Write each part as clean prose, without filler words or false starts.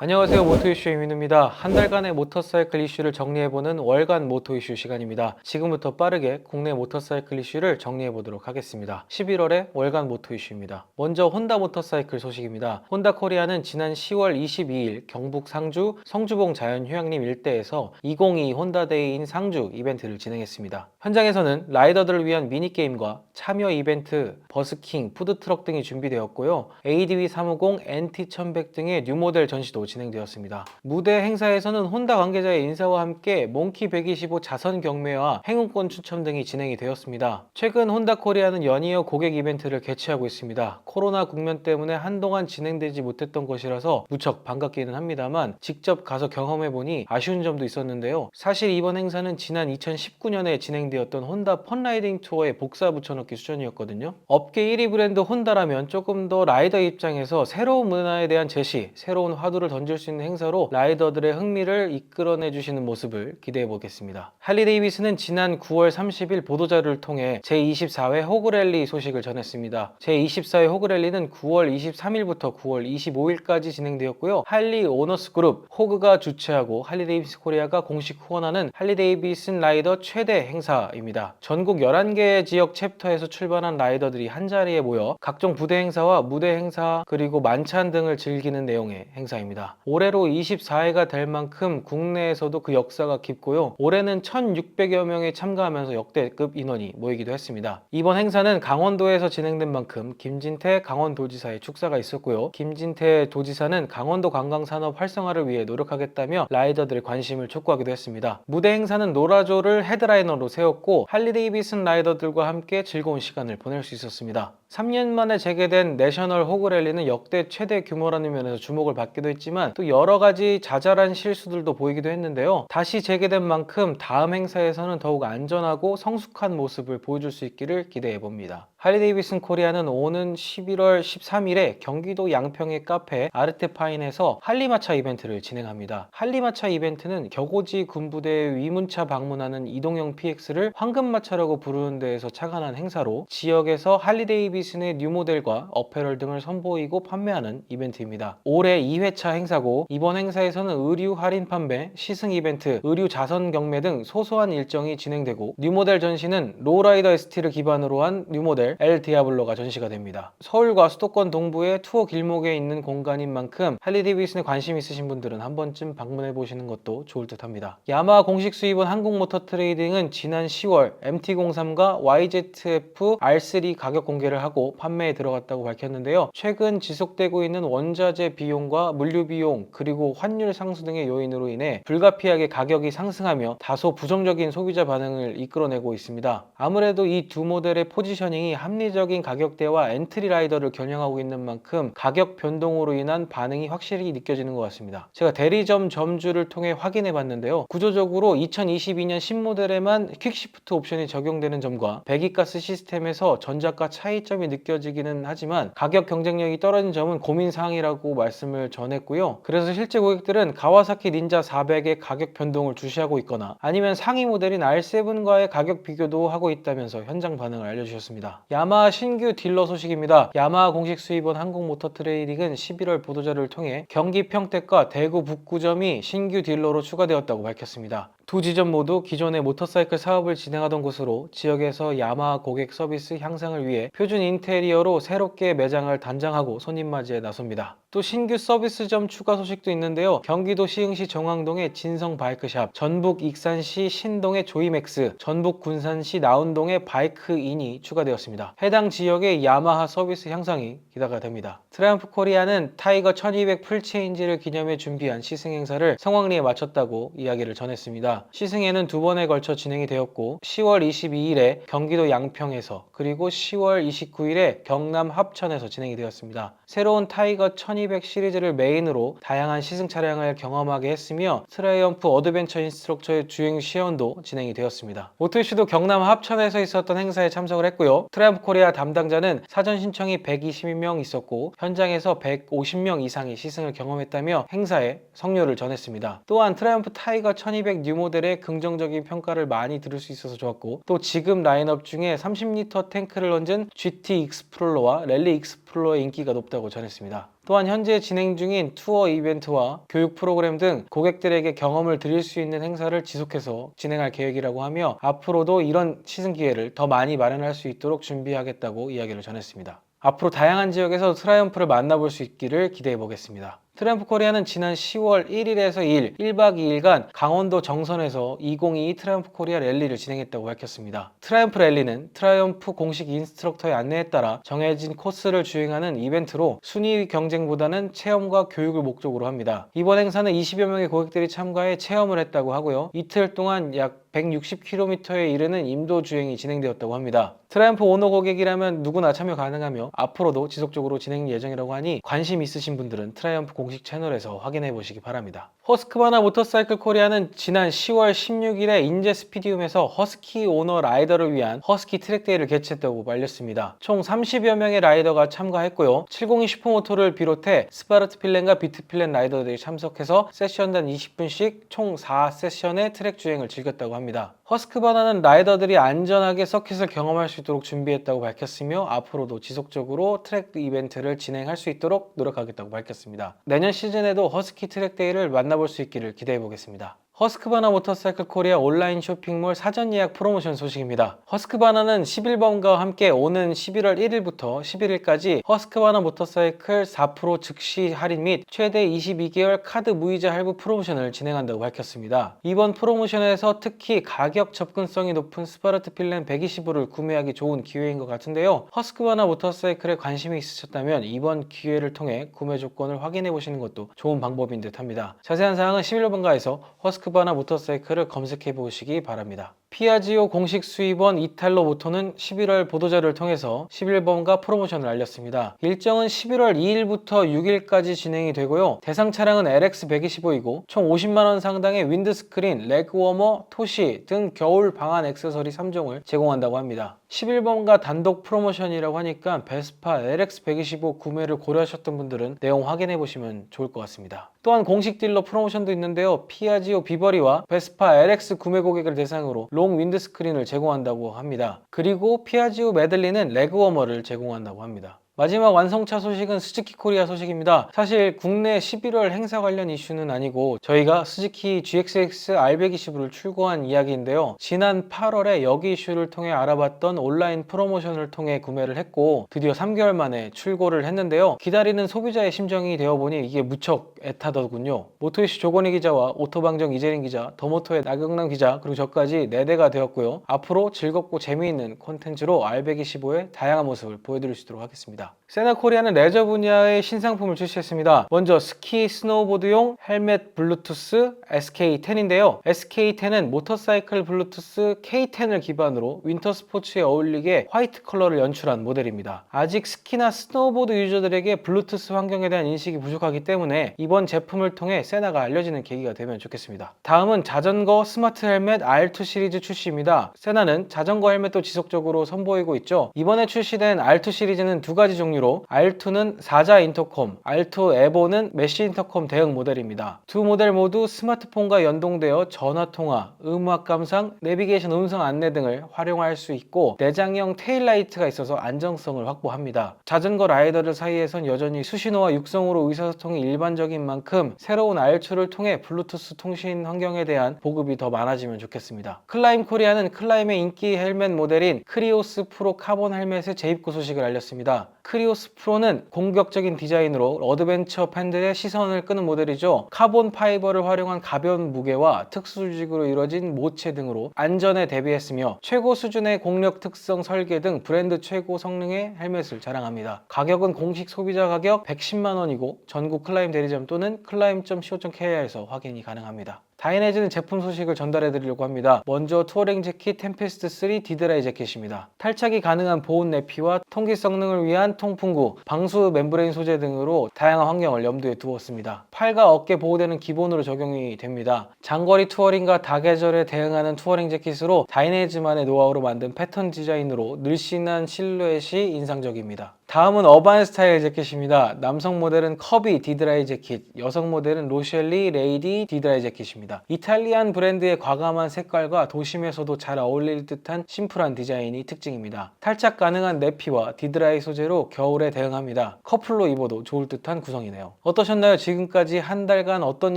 안녕하세요. 모토 이슈 이민우입니다. 한 달간의 모터사이클 이슈를 정리해보는 월간 모토 이슈 시간입니다. 지금부터 빠르게 국내 모터사이클 이슈를 정리해보도록 하겠습니다. 11월의 월간 모토 이슈입니다. 먼저 혼다 모터사이클 소식입니다. 혼다 코리아는 지난 10월 22일 경북 상주 성주봉 자연휴양림 일대에서 2022 혼다데이인 상주 이벤트를 진행했습니다. 현장에서는 라이더들을 위한 미니게임과 참여 이벤트, 버스킹, 푸드트럭 등이 준비되었고요. ADV 350, NT1100 등의 뉴모델 전시도 진행되었습니다. 무대 행사에서는 혼다 관계자의 인사와 함께 몽키 125 자선 경매와 행운권 추첨 등이 진행이 되었습니다. 최근 혼다 코리아는 연이어 고객 이벤트를 개최하고 있습니다. 코로나 국면 때문에 한동안 진행되지 못했던 것이라서 무척 반갑기는 합니다만 직접 가서 경험해보니 아쉬운 점도 있었는데요. 사실 이번 행사는 지난 2019년에 진행되었던 혼다 펀라이딩 투어의 복사 붙여넣기 수준이었거든요. 업계 1위 브랜드 혼다라면 조금 더 라이더 입장에서 새로운 문화에 대한 제시, 새로운 화두를 던질 수 있는 행사로 라이더들의 흥미를 이끌어내 주시는 모습을 기대해 보겠습니다. 할리 데이비스는 지난 9월 30일 보도자료를 통해 제24회 호그랠리 소식을 전했습니다. 제24회 호그랠리는 9월 23일부터 9월 25일까지 진행되었고요. 할리 오너스 그룹, 호그가 주최하고 할리 데이비스 코리아가 공식 후원하는 할리 데이비슨 라이더 최대 행사입니다. 전국 11개 지역 챕터에서 출발한 라이더들이 한자리에 모여 각종 부대 행사와 무대 행사 그리고 만찬 등을 즐기는 내용의 행사입니다. 올해로 24회가 될 만큼 국내에서도 그 역사가 깊고요. 올해는 1600여 명이 참가하면서 역대급 인원이 모이기도 했습니다. 이번 행사는 강원도에서 진행된 만큼 김진태 강원도지사의 축사가 있었고요. 김진태 도지사는 강원도 관광산업 활성화를 위해 노력하겠다며 라이더들의 관심을 촉구하기도 했습니다. 무대 행사는 노라조를 헤드라이너로 세웠고 할리 데이비슨 라이더들과 함께 즐거운 시간을 보낼 수 있었습니다. 3년 만에 재개된 내셔널 호그랠리는 역대 최대 규모라는 면에서 주목을 받기도 했지만 또 여러 가지 자잘한 실수들도 보이기도 했는데요. 다시 재개된 만큼 다음 행사에서는 더욱 안전하고 성숙한 모습을 보여줄 수 있기를 기대해 봅니다. 할리 데이비슨 코리아는 오는 11월 13일에 경기도 양평의 카페 아르테파인에서 할리마차 이벤트를 진행합니다. 할리마차 이벤트는 격오지 군부대의 위문차 방문하는 이동형 PX를 황금마차라고 부르는 데에서 착안한 행사로 지역에서 할리 데이비슨의 뉴모델과 어페럴 등을 선보이고 판매하는 이벤트입니다. 올해 2회차 행사고 이번 행사에서는 의류 할인 판매, 시승 이벤트, 의류 자선 경매 등 소소한 일정이 진행되고 뉴모델 전시는 로우라이더 ST를 기반으로 한 뉴모델 엘 디아블로가 전시가 됩니다. 서울과 수도권 동부의 투어 길목에 있는 공간인 만큼 할리 데이비슨에 관심 있으신 분들은 한 번쯤 방문해 보시는 것도 좋을 듯 합니다. 야마하 공식 수입원 한국모터트레이딩은 지난 10월 MT-03과 YZF R3 가격 공개를 하고 판매에 들어갔다고 밝혔는데요. 최근 지속되고 있는 원자재 비용과 물류 비용 그리고 환율 상승 등의 요인으로 인해 불가피하게 가격이 상승하며 다소 부정적인 소비자 반응을 이끌어내고 있습니다. 아무래도 이 두 모델의 포지셔닝이 합리적인 가격대와 엔트리 라이더를 겨냥하고 있는 만큼 가격 변동으로 인한 반응이 확실히 느껴지는 것 같습니다. 제가 대리점 점주를 통해 확인해 봤는데요. 구조적으로 2022년 신모델에만 퀵시프트 옵션이 적용되는 점과 배기가스 시스템에서 전작과 차이점이 느껴지기는 하지만 가격 경쟁력이 떨어진 점은 고민사항이라고 말씀을 전했고요. 그래서 실제 고객들은 가와사키 닌자 400의 가격 변동을 주시하고 있거나 아니면 상위 모델인 R7과의 가격 비교도 하고 있다면서 현장 반응을 알려주셨습니다. 야마하 신규 딜러 소식입니다. 야마하 공식 수입원 한국모터트레이딩은 11월 보도자료를 통해 경기 평택과 대구 북구점이 신규 딜러로 추가되었다고 밝혔습니다. 두 지점 모두 기존의 모터사이클 사업을 진행하던 곳으로 지역에서 야마하 고객 서비스 향상을 위해 표준 인테리어로 새롭게 매장을 단장하고 손님 맞이에 나섭니다. 또 신규 서비스점 추가 소식도 있는데요. 경기도 시흥시 정왕동의 진성 바이크샵, 전북 익산시 신동의 조이맥스, 전북 군산시 나운동의 바이크인이 추가되었습니다. 해당 지역의 야마하 서비스 향상이 기대가 됩니다. 트라이언프 코리아는 타이거 1200 풀체인지를 기념해 준비한 시승 행사를 성황리에 마쳤다고 이야기를 전했습니다. 시승에는 두 번에 걸쳐 진행이 되었고 10월 22일에 경기도 양평에서 그리고 10월 29일에 경남 합천에서 진행이 되었습니다. 새로운 타이거 1200 시리즈를 메인으로 다양한 시승 차량을 경험하게 했으며 트라이언프 어드벤처 인스트럭터의 주행 시연도 진행이 되었습니다. 모토이슈도 경남 합천에서 있었던 행사에 참석을 했고요. 트라이언프 코리아 담당자는 사전 신청이 122명 있었고 현장에서 150명 이상이 시승을 경험했다며 행사에 성료를 전했습니다. 또한 트라이언프 타이거 1200 뉴모델의 긍정적인 평가를 많이 들을 수 있어서 좋았고 또 지금 라인업 중에 30리터 탱크를 얹은 GT 익스플로러와 랠리 익스플로러의 인기가 높다고 전했습니다. 또한 현재 진행 중인 투어 이벤트와 교육 프로그램 등 고객들에게 경험을 드릴 수 있는 행사를 지속해서 진행할 계획이라고 하며 앞으로도 이런 시승 기회를 더 많이 마련할 수 있도록 준비하겠다고 이야기를 전했습니다. 앞으로 다양한 지역에서 트라이언프를 만나볼 수 있기를 기대해 보겠습니다. 트라이언프 코리아는 지난 10월 1일에서 2일, 1박 2일간 강원도 정선에서 2022 트라이언프 코리아 랠리를 진행했다고 밝혔습니다. 트라이언프 랠리는 트라이언프 공식 인스트럭터의 안내에 따라 정해진 코스를 주행하는 이벤트로 순위 경쟁보다는 체험과 교육을 목적으로 합니다. 이번 행사는 20여 명의 고객들이 참가해 체험을 했다고 하고요. 이틀 동안 약 160km에 이르는 임도 주행이 진행되었다고 합니다. 트라이언프 오너 고객이라면 누구나 참여 가능하며 앞으로도 지속적으로 진행 예정이라고 하니 관심 있으신 분들은 트라이언프 공식 채널에서 확인해 보시기 바랍니다. 허스크바나 모터사이클 코리아는 지난 10월 16일에 인제 스피디움에서 허스키 오너 라이더를 위한 허스키 트랙데이를 개최했다고 알렸습니다. 총 30여 명의 라이더가 참가했고요. 702 슈퍼모토를 비롯해 스파르트 필렌과 비트 필렌 라이더들이 참석해서 세션당 20분씩 총 4세션의 트랙 주행을 즐겼다고 합니다. 허스크바나는 라이더들이 안전하게 서킷을 경험할 수 있도록 준비했다고 밝혔으며 앞으로도 지속적으로 트랙 이벤트를 진행할 수 있도록 노력하겠다고 밝혔습니다. 내년 시즌에도 허스키 트랙데이를 만나볼 수 있기를 기대해 보겠습니다. 허스크바나 모터사이클 코리아 온라인 쇼핑몰 사전 예약 프로모션 소식입니다. 허스크바나는 11번가와 함께 오는 11월 1일부터 11일까지 허스크바나 모터사이클 4% 즉시 할인 및 최대 22개월 카드 무이자 할부 프로모션을 진행한다고 밝혔습니다. 이번 프로모션에서 특히 가격 접근성이 높은 스파르트 필렌 125를 구매하기 좋은 기회인 것 같은데요. 허스크바나 모터사이클에 관심이 있으셨다면 이번 기회를 통해 구매 조건을 확인해 보시는 것도 좋은 방법인 듯 합니다. 자세한 사항은 11번가에서 허스크바나 모터사이클을 검색해 보시기 바랍니다. 피아지오 공식 수입원 이탈로 모토는 11월 보도자료를 통해서 11번가 프로모션을 알렸습니다. 일정은 11월 2일부터 6일까지 진행이 되고요. 대상 차량은 LX125이고 총 50만원 상당의 윈드스크린, 레그워머, 토시 등 겨울 방한 액세서리 3종을 제공한다고 합니다. 11번가 단독 프로모션이라고 하니까 베스파 LX125 구매를 고려하셨던 분들은 내용 확인해 보시면 좋을 것 같습니다. 또한 공식 딜러 프로모션도 있는데요. 피아지오 비버리와 베스파 LX 구매 고객을 대상으로 롱 윈드스크린을 제공한다고 합니다. 그리고 피아지오 메들리는 레그워머를 제공한다고 합니다. 마지막 완성차 소식은 스즈키 코리아 소식입니다. 사실 국내 11월 행사 관련 이슈는 아니고 저희가 스즈키 GXX R120을 출고한 이야기인데요. 지난 8월에 여기 이슈를 통해 알아봤던 온라인 프로모션을 통해 구매를 했고 드디어 3개월 만에 출고를 했는데요. 기다리는 소비자의 심정이 되어보니 이게 무척 애타더군요. 모토이슈 조건희 기자와 오토방정 이재린 기자, 더모토의 나경남 기자 그리고 저까지 4대가 되었고요. 앞으로 즐겁고 재미있는 콘텐츠로 R125의 다양한 모습을 보여드릴 수 있도록 하겠습니다. 세나 코리아는 레저 분야의 신상품을 출시했습니다. 먼저 스키 스노우보드용 헬멧 블루투스 SK10인데요. SK10은 모터사이클 블루투스 K10을 기반으로 윈터 스포츠에 어울리게 화이트 컬러를 연출한 모델입니다. 아직 스키나 스노우보드 유저들에게 블루투스 환경에 대한 인식이 부족하기 때문에 이번 제품을 통해 세나가 알려지는 계기가 되면 좋겠습니다. 다음은 자전거 스마트 헬멧 R2 시리즈 출시입니다. 세나는 자전거 헬멧도 지속적으로 선보이고 있죠. 이번에 출시된 R2 시리즈는 두 가지 종류로 R2는 4자 인터컴, R2 에보는 메쉬 인터컴 대응 모델입니다. 두 모델 모두 스마트폰과 연동되어 전화통화, 음악 감상, 내비게이션 음성 안내 등을 활용할 수 있고 내장형 테일라이트가 있어서 안정성을 확보합니다. 자전거 라이더들 사이에선 여전히 수신호와 육성으로 의사소통이 일반적인 만큼 새로운 R2를 통해 블루투스 통신 환경에 대한 보급이 더 많아지면 좋겠습니다. 클라임 코리아는 클라임의 인기 헬멧 모델인 크리오스 프로 카본 헬멧의 재입고 소식을 알렸습니다. 크리오스 프로는 공격적인 디자인으로 어드벤처 팬들의 시선을 끄는 모델이죠. 카본 파이버를 활용한 가벼운 무게와 특수 조직으로 이루어진 모체 등으로 안전에 대비했으며 최고 수준의 공력 특성 설계 등 브랜드 최고 성능의 헬멧을 자랑합니다. 가격은 공식 소비자 가격 110만원이고 전국 클라임 대리점 또는 클라임.co.kr에서 확인이 가능합니다. 다이내즈는 제품 소식을 전달해 드리려고 합니다. 먼저 투어링 재킷 템페스트 3 디드라이 재킷입니다. 탈착이 가능한 보온 내피와 통기 성능을 위한 통풍구, 방수 멤브레인 소재 등으로 다양한 환경을 염두에 두었습니다. 팔과 어깨 보호대는 기본으로 적용이 됩니다. 장거리 투어링과 다계절에 대응하는 투어링 재킷으로 다이내즈만의 노하우로 만든 패턴 디자인으로 늘씬한 실루엣이 인상적입니다. 다음은 어반 스타일 재킷입니다. 남성 모델은 커비 디드라이 재킷, 여성 모델은 로셸리 레이디 디드라이 재킷입니다. 이탈리안 브랜드의 과감한 색깔과 도심에서도 잘 어울릴 듯한 심플한 디자인이 특징입니다. 탈착 가능한 내피와 디드라이 소재로 겨울에 대응합니다. 커플로 입어도 좋을 듯한 구성이네요. 어떠셨나요? 지금까지 한 달간 어떤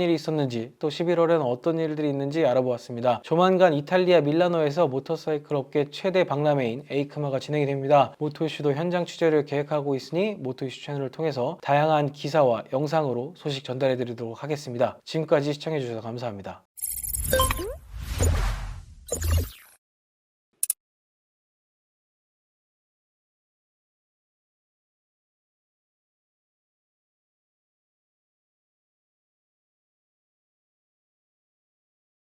일이 있었는지, 또 11월에는 어떤 일들이 있는지 알아보았습니다. 조만간 이탈리아 밀라노에서 모터사이클 업계 최대 박람회인 에이크마가 진행이 됩니다. 모토이슈도 현장 취재를 계획하고 있으니 모토이슈 채널을 통해서 다양한 기사와 영상으로 소식 전달해 드리도록 하겠습니다. 지금까지 시청해 주셔서 감사합니다.